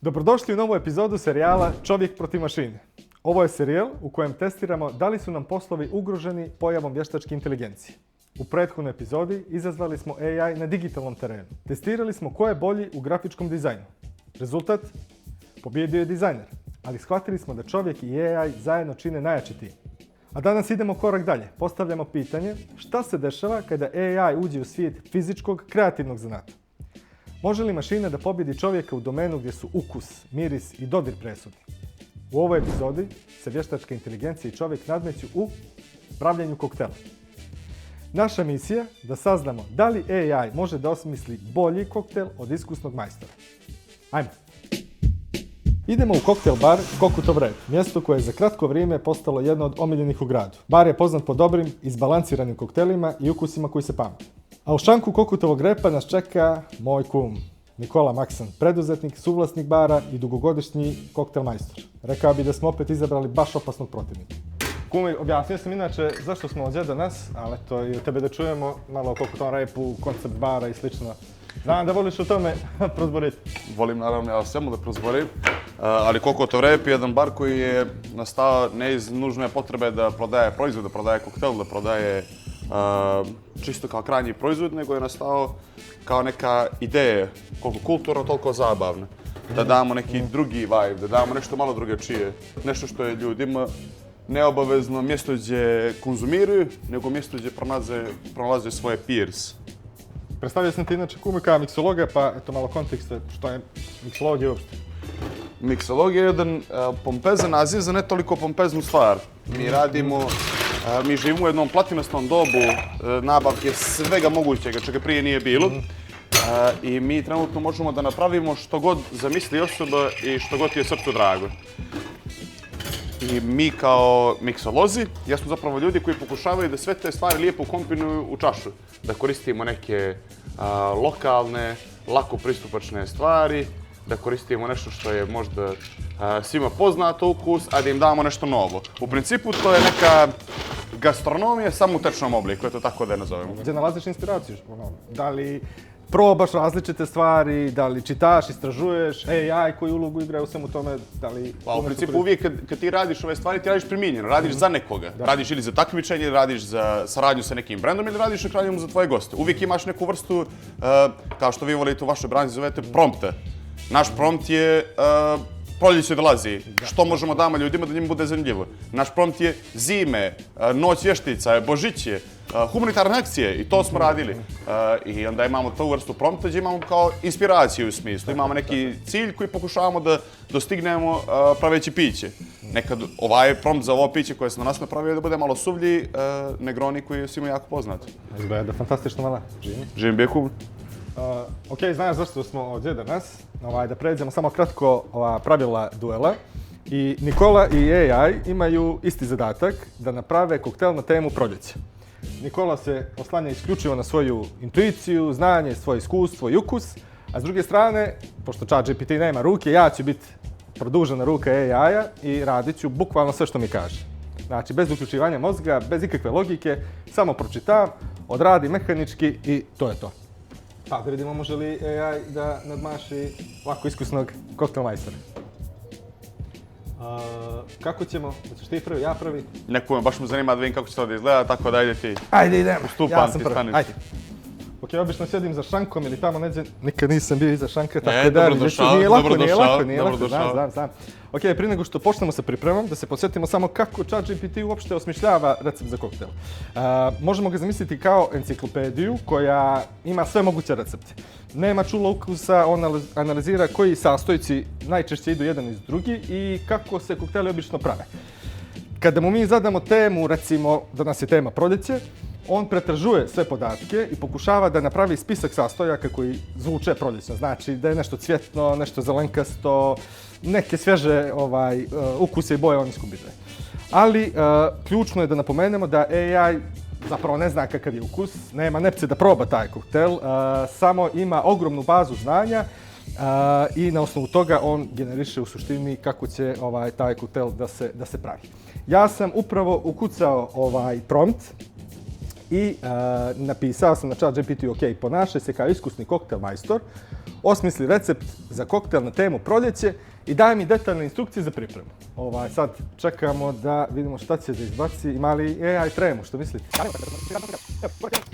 Dobrodošli u novu epizodu serijala Čovjek protiv mašine. Ovo je serijal u kojem testiramo da li su nam poslovi ugroženi pojavom vještačke inteligencije. U prethodnoj epizodi izazvali smo AI na digitalnom terenu. Testirali smo ko je bolji u grafičkom dizajnu. Rezultat? Pobijedio je dizajner, ali shvatili smo da čovjek i AI zajedno čine najjači tim. A danas idemo korak dalje. Postavljamo pitanje šta se dešava kada AI uđe u svijet fizičkog, kreativnog zanata. Može li mašina da pobjedi čovjeka u domenu gdje su ukus, miris i dodir presudni? U ovoj epizodi se vještačka inteligencija i čovjek nadmeću u pravljenju koktela. Naša misija da saznamo da li AI može da osmisli bolji koktel od iskusnog majstora. Ajmo! Idemo u koktel bar Kokutov rep, mjesto koje je za kratko vrijeme postalo jedno od omiljenih u gradu. Bar je poznat po dobrim, izbalansiranim koktelima i ukusima koji se pamte. A u šanku Kokutovog repa nas čeka moj kum, Nikola Maksan, preduzetnik, suvlasnik bara i dugogodišnji koktel majstor. Rekao bi da smo opet izabrali baš opasnog protivnika. Kumi, objasnio sam inače zašto smo ovdje danas, ali to i od tebe da čujemo malo o Kokutovom repu, koncept bara i slično. Znam da voliš o tome prozboriti. Volim naravno ja svemu da prozborim, ali Kokutov rep je jedan bar koji je nastao ne iz nužne potrebe da prodaje proizvod, da prodaje koktel, da prodaje čisto kao krajnji proizvod, nego je nastao kao neka ideja, koliko kulturno, toliko zabavna. Da damo neki drugi vibe, da damo nešto malo drugačije, nešto što je ljudima neobavezno mjesto gdje konzumiraju, nego mjesto gdje pronalaze svoje peers. Predstavio sam ti inače kume kao miksologa, pa eto malo konteksta što je miksologija uopšte. Miksologija je jedan pompezan naziv za ne toliko pompeznu stvar. Mi živimo u jednom platinastom dobu nabavke svega mogućega, čega prije nije bilo. I mi trenutno možemo da napravimo što god zamisli osoba i što god ti je srcu drago. I mi kao miksolozi, jesmo zapravo ljudi koji pokušavaju da sve te stvari lijepo ukombinuju u čašu. Da koristimo neke lokalne, lako pristupačne stvari, da koristimo nešto što je možda svima poznato ukus, a da im damo nešto novo. U principu to je neka gastronomija samo u tečnom obliku, eto tako da je nazovemo. Gdje nalaziš inspiraciju? Da li probaš različite stvari, da li čitaš, istražuješ, AI koju ulogu igra u svemu tome, da li... Pa u principu uvijek kad ti radiš ove stvari, ti radiš primijenjeno, radiš za nekoga. Da. Radiš ili za takmičenje, radiš za saradnju sa nekim brendom ili radiš na kraju za tvoje goste. Uvijek imaš neku vrstu, kao što vi volite u vašoj branži zovete, prompta. Naš prompt je proljeće dolazi, što možemo damo ljudima da njima bude zanimljivo. Naš prompt je zime, noć vještica, božiće, humanitarne akcije i to smo radili. I onda imamo tu vrstu prompta gdje imamo kao inspiraciju u smislu. Imamo neki cilj koji pokušavamo da dostignemo praveći piće. Nekad ovaj prompt za ovo piće koje sam nas napravio da bude malo suvlji nego oni koji je svima jako poznat. Izgleda fantastično mala. Živim Beku. Ok, znaš zašto smo ovdje danas? Da pređemo samo kratko pravila duela. I Nikola i AI imaju isti zadatak da naprave koktel na temu proljeća. Nikola se oslanja isključivo na svoju intuiciju, znanje, svoje iskustvo i ukus, a s druge strane, pošto ChatGPT nema ruke, ja ću biti produžena ruka AI-a i radit ću bukvalno sve što mi kaže. Znači, bez uključivanja mozga, bez ikakve logike, samo pročitam, odradi mehanički i to je to. Pa da vidimo može li AI da nadmaši ovako iskusnog koktel majstora. Kako ćemo? Hoćeš ti prvi, ja prvi? Neko me baš me zanima da vidim kako će to da izgleda, tako da ajde ti. Ajde idemo, ja sam prvi, ajde. Ok, obično sjedim za šankom ili tamo neđe, nikad nisam bio iza šanka, tako dobrodošao, nije lako, znam. Ok, prije nego što počnemo sa pripremom, da se podsjetimo samo kako ChatGPT uopšte osmišljava recept za koktel. Možemo ga zamisliti kao enciklopediju koja ima sve moguće recepte. Nema čula ukusa, on analizira koji sastojci najčešće idu jedan iz drugi i kako se kokteli obično prave. Kada mu mi zadamo temu, recimo da nas je tema proljeće, on pretražuje sve podatke i pokušava da napravi spisak sastojaka koji zvuče proljećno. Znači da je nešto cvjetno, nešto zelenkasto, neke svježe ukuse i boje on iskubite. Ali ključno je da napomenemo da AI zapravo ne zna kakav je ukus, nema nepce da proba taj koktel, samo ima ogromnu bazu znanja i na osnovu toga on generiše u suštini kako će taj koktel da se pravi. Ja sam upravo ukucao prompt i napisao sam na ChatGPT, ok, ponašaj se kao iskusni koktel majstor, osmisli recept za koktel na temu proljeće i daj mi detaljne instrukcije za pripremu. Sad čekamo da vidimo šta će da izbaci, ima li AI tremu, što mislite?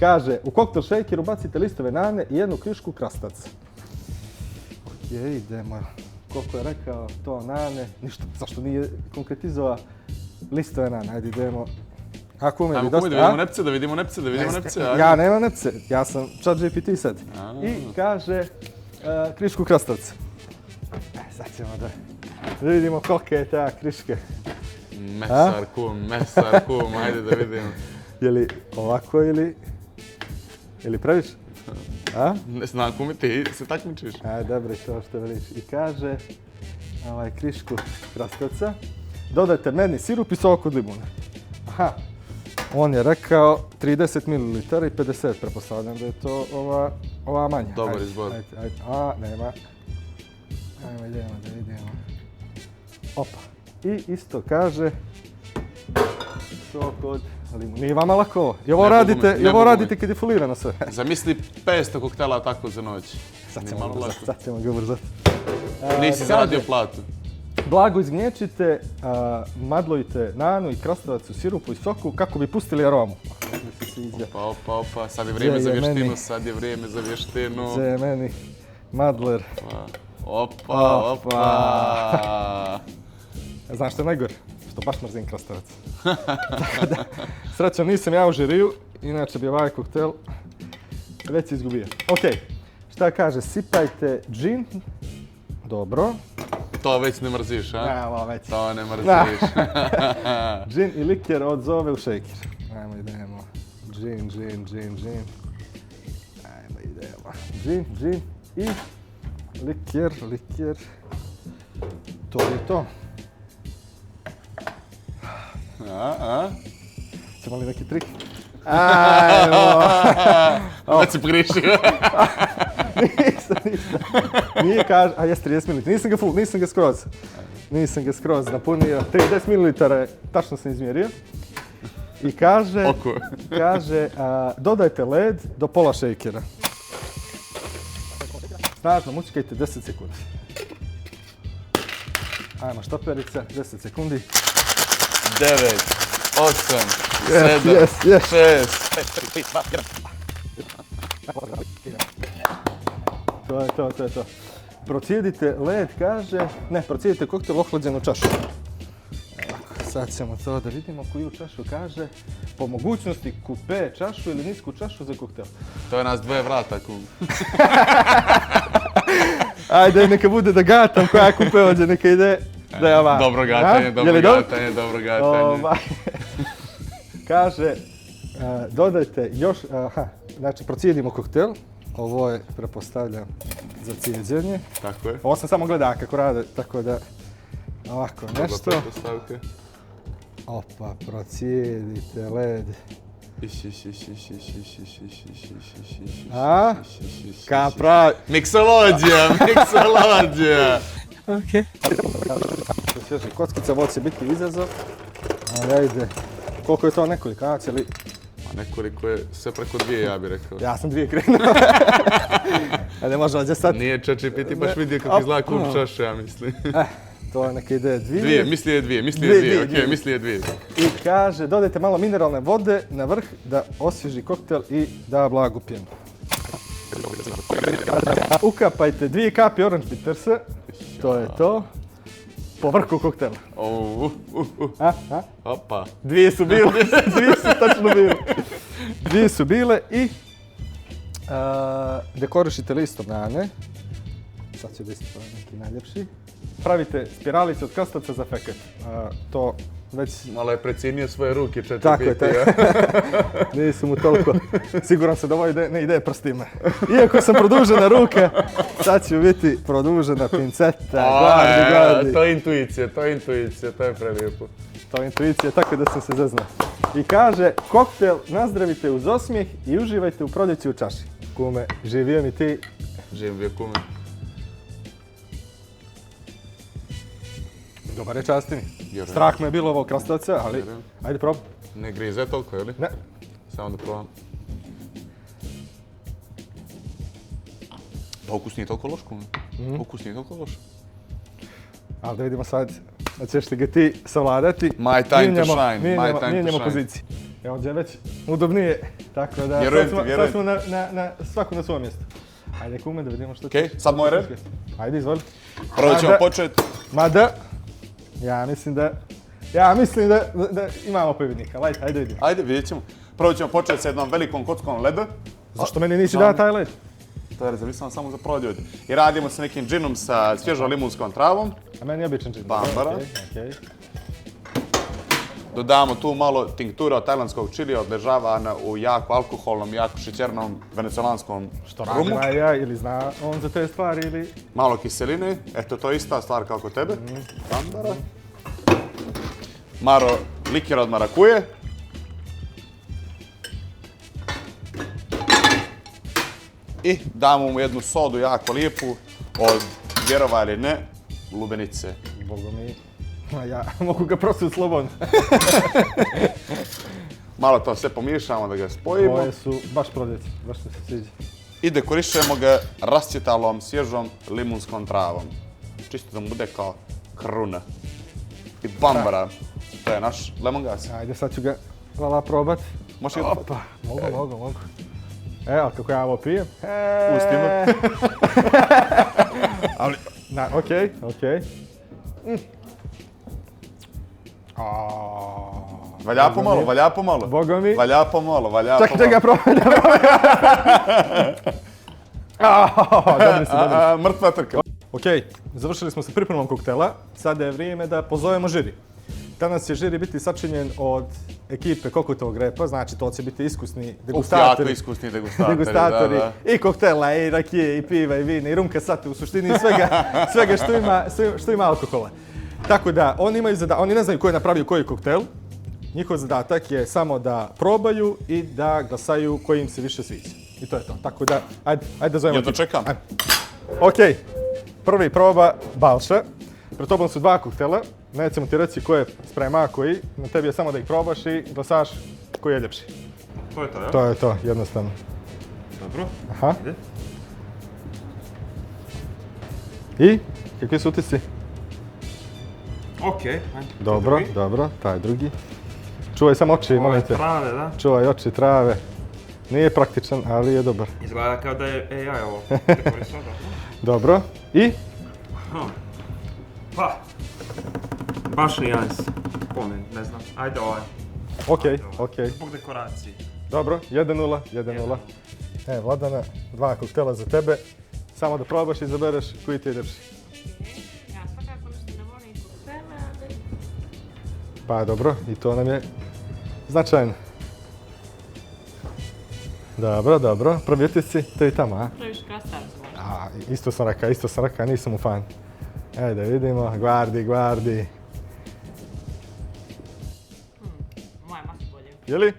Kaže, u koktel shaker ubacite listove nane i jednu krišku krastavaca. Ok, idemo. Koliko je rekao to nane, ništa, zašto nije konkretizovao listove nane, ajde idemo. Ako umeli Ajmo dosta, da vidimo nepce, da vidimo nepce. Ajde. ja nemam nepce, ja sam ChatGPT sad. I kaže krišku krastavca. Sad ćemo da vidimo kolike je ta kriške. Mesar kum, ajde da vidimo. Je li ovako ili previše? Ne znam kome ti se takmičiš. Dobro, to što veliš. I kaže krišku krastavca. Dodajte medni sirup i sok od limuna. Aha, on je rekao 30 ml i 50, pretpostavljam da je to ova manja. Dobar izbor. Ajde. Nema. Ajmo, idemo da vidimo. Opa. I isto kaže sok od limuna. Nije vama lako ovo. I ovo radite kad je folirano sve. Zamisli 500 koktela tako za noć. Sad ćemo ga ubrzati. Nisi zaradio platu. Blago izgnječite, madlujte nanu i krastavac u sirupu i soku kako bi pustili aromu. Opa, sad je vrijeme za vještinu, Gdje je meni madler. Opa. Znaš što je najgore? Što baš mrzim krastavac. Srećom nisam ja u žiriju, inače bi ovaj koktel već izgubio. Ok, šta kaže, sipajte džin. Dobro. To već ne mrziš, a? Ne, ovo već. To ne mrziš. Džin i liker od zove u šejker. Ajmo, idemo. Džin. Ajmo, idemo. Džin i liker. To je to. Ćemo li neki trik? Ajmo. Već si pogriješio. Nisam. Nije kaže, jeste 30 ml. Nisam ga skroz napunio. 30 ml tačno sam izmjerio. I kaže, dodajte led do pola šejkera. Snažno mućkajte 10 sekundi. Ajmo, štoperica, 10 sekundi. 9, 8, 7, 6. To je to. Procijedite led, kaže, procijedite koktel ohlađen u čašu. Sad ćemo to da vidimo koju čašu kaže. Po mogućnosti kupe čašu ili nisku čašu za koktel. To je nas 2 vrata kum. Ajde, neka bude da gatam koja kupe ovdje, neka ide da je ova. Dobro gatanje. Kaže, dodajte još, znači procijedimo koktel. Ovo je, pretpostavljam, za cijeđenje. Tako je. Ovo sam samo gledao kako rade, tako da ovako nešto. Opa, procijedite led. Kapra. Miksologija. Ok. Kockica će biti izazov. Ali ajde, koliko je to nekoliko, cijeli? Nekoliko je sve preko 2, ja bih rekao. Ja sam 2 krenuo. Ajde, može ovdje sad. Nije ChatGPT baš vidio kako izgleda kum čaše, ja mislim. To je neka ideja 2. 2, misli je 2, okej, misli je 2. I kaže, dodajte malo mineralne vode na vrh da osvježi koktel i da blagu pjenu. Ukapajte 2 kapi orange bittersa, to je to, po vrhu koktela. Opa. 2 su bile, 2 su tačno bile. 2 su bile i dekorišite listom nane. Sad ću da ispao neki najljepši. Pravite spiralice od krastavca za feket. To već... Malo je precijenio svoje ruke, ChatGPT. Tako je. Nisu mu toliko. Siguran sam da ovo ne ide prstima. Iako sam produžena ruka, sad ću biti produžena pinceta. Gladi. To je intuicija, to je prelijepo. To je intuicija, tako da sam se zeznao. I kaže, koktel nazdravite uz osmijeh i uživajte u proljeću u čaši. Kume, živio mi ti. Živio kume. Dobar je, časti mi. Strah me je bilo ovo krastavca, ali ajde probaj. Ne grize toliko, je li? Ne. Samo da probam. Da ukus nije toliko loš, kume. Ukus nije toliko loš. Ali da vidimo sad, da ćeš li ga ti savladati. My time to shine, my time to mijenjamo shine. poziciji. Evo ovdje je već udobnije, tako da Vjerujem sad ti, vjerujem. smo svako na svom mjestu. Ajde kume da vidimo što Okej, sad moj red. Ajde, izvoli. Prvo ćemo početi. Mada, ja mislim da imamo pobjednika. Ajde vidimo. Ajde, vidjet ćemo. Prvo ćemo početi sa jednom velikom kockom leda. Zašto meni nisi dao taj led? To je rezervisano samo za prodjod. I radimo sa nekim džinom sa svježom limunskom travom. A meni je običan džin. Bambara. Okej. Dodamo tu malo tinktura od tajlandskog čilija odležavana u jako alkoholnom, jako šećernom venecolanskom rumu. Radi ja ili zna on za te stvari ili... Malo kiseline, eto to je ista stvar kao kod tebe. Bambara. Malo likera od marakuje. I damo mu jednu sodu jako lijepu od, vjerova ili ne, lubenice. Bogo mi, ja mogu ga prositi slobodno. Malo to sve pomiješamo da ga spojimo. Moje su baš prodjeci, baš mi se sviđa. I dekorišemo ga rascjetalom, svježom limunskom travom. Čisto da mu bude kao kruna. I bambara. To je naš lemongrass. Ajde, sad ću ga probat. Možeš ga Opa, mogu. Evo kako ja ovo pijem. Pustimo. Ali, okej. Valja pomalo. Boga mi. Valja pomalo. Čekaj ga probaj. Dobri si. Mrtva trka. Okej, završili smo sa pripremom koktela. Sada je vrijeme da pozovemo žiri. Danas će žiri biti sačinjen od ekipe Kokotovog repa, znači to će biti iskusni degustatori. Jako iskusni degustatori, da. I koktela, i rakije, i piva, i vina, i rumka sate, u suštini svega što ima alkohola. Tako da, oni ne znaju ko je napravio koji koktel. Njihov zadatak je samo da probaju i da glasaju koji im se više sviđa. I to je to. Tako da, ajde da zovemo. Ja to čekam. Okej, prvi proba Balša. Pred tobom su dva koktela. Nećemo ti reći ko je sprema, koji. Na tebi je samo da ih probaš i glasaš koji je ljepši. To je to, ja? To je to, jednostavno. Dobro. Aha. I? Kakvi su utisci? Okej, Dobro, taj drugi. Čuvaj samo oči, molim te. Trave, da? Čuvaj oči, trave. Nije praktičan, ali je dobar. Izgleda kao da je AI ovo. Dekorisano. Dobro. I? Pa, baš nijans. Po meni, ne znam. Ajde ovaj. Okej. Zbog dekoracije. Dobro, 1-0. Vladana, dva koktela za tebe. Samo da probaš i izabereš koji ti je ljepši. Ja svakako nešto ne volim koktele, ali... Pa dobro, i to nam je značajno. Dobro. Prvi utisci, to je tamo, a? Previše krastavci možda. Isto sam rekao, nisam mu fan. Ajde, vidimo, Guardi. Moja masa bolje. Je li?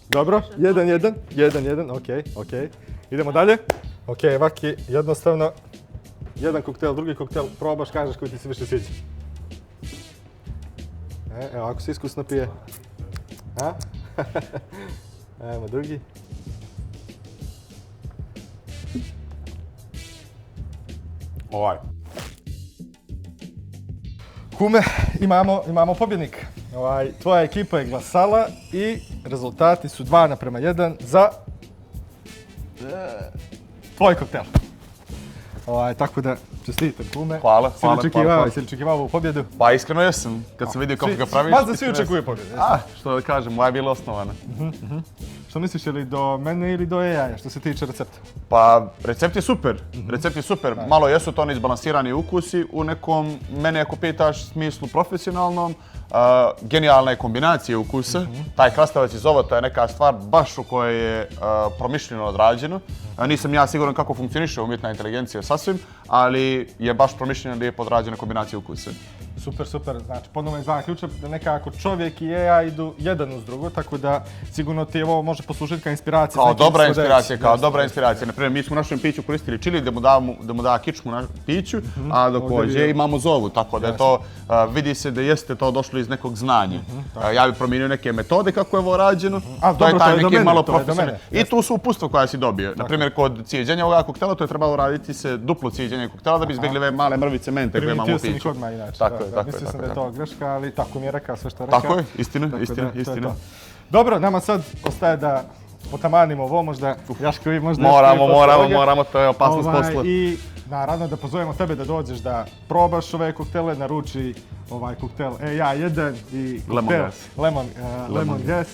Dobro, 1-1, okej. Idemo dalje. Okej, Vaki, jednostavno, jedan koktel, drugi koktel, probaš, kažeš koji ti se više sviđa. Evo, ako se iskusno pije. A? Ajmo drugi. Ovaj. Kume, imamo pobjednika. Tvoja ekipa je glasala i rezultati su 2:1 za tvoj koktel. Tako da, čestitam kume. Hvala. Si li očekivao ovu pobjedu? Pa iskreno jesam, kad sam vidio kako ga praviš. Valjda svi očekuju pobjedu. Što da kažem, moja je bila osnovana. Što misliš, je li do mene ili do AI-a što se tiče recepta? Pa, recept je super. Malo jesu to neizbalansirani ukusi u nekom, mene ako pitaš, smislu profesionalnom. Genijalna je kombinacija ukusa. Taj krastavac iz ovota je neka stvar baš u kojoj je promišljeno odrađeno. Nisam ja siguran kako funkcioniše umjetna inteligencija sasvim, ali je baš promišljeno lijepo odrađena kombinacija ukusa. Super, super. Znači, ponovno je zaključak da nekako čovjek i AI idu jedan uz drugo, tako da sigurno ti ovo može poslužiti kao inspiracija. Kao za neki dobra sledeći. inspiracija, kao Jeste, dobra jeste. inspiracija. Naprimjer, mi smo u našem piću koristili čili da mu da kičmu na piću, a dok Ovdje ođe je- imamo zovu, tako da je to, vidi se da jeste to došlo iz nekog znanja. Ja bih promijenio neke metode kako je ovo rađeno, A, to je dobro, taj to je do neki mene, malo to je do profesionalni. mene, I tu su upustva koja si dobio. Naprimjer, kod cijeđenja ovoga koktela, to je trebalo raditi se duplo cijeđenje koktela da bi izbjegli ove male mrvice mente koje imamo u Primijetio sam ih piću. odmah inače. Tako je, tako je, Mislio sam tako da je je, to greška, ali tako mi je rekao sve što je rekao. Tako je, istina, Tako istina, da, to je istina. to. Dobro, nama sad ostaje da potamanimo ovo, možda Jaško vi možda... Moramo, to je opasnost posla. I naravno da pozovemo tebe da dođeš da probaš ove koktele, naruči ovaj koktel AI1 i koktel Lemon Gas.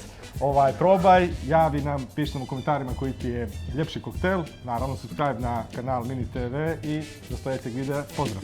Probaj, javi nam, piši nam u komentarima koji ti je ljepši koktel. Naravno, subscribe na kanal Mini TV i do sljedećeg videa. Pozdrav!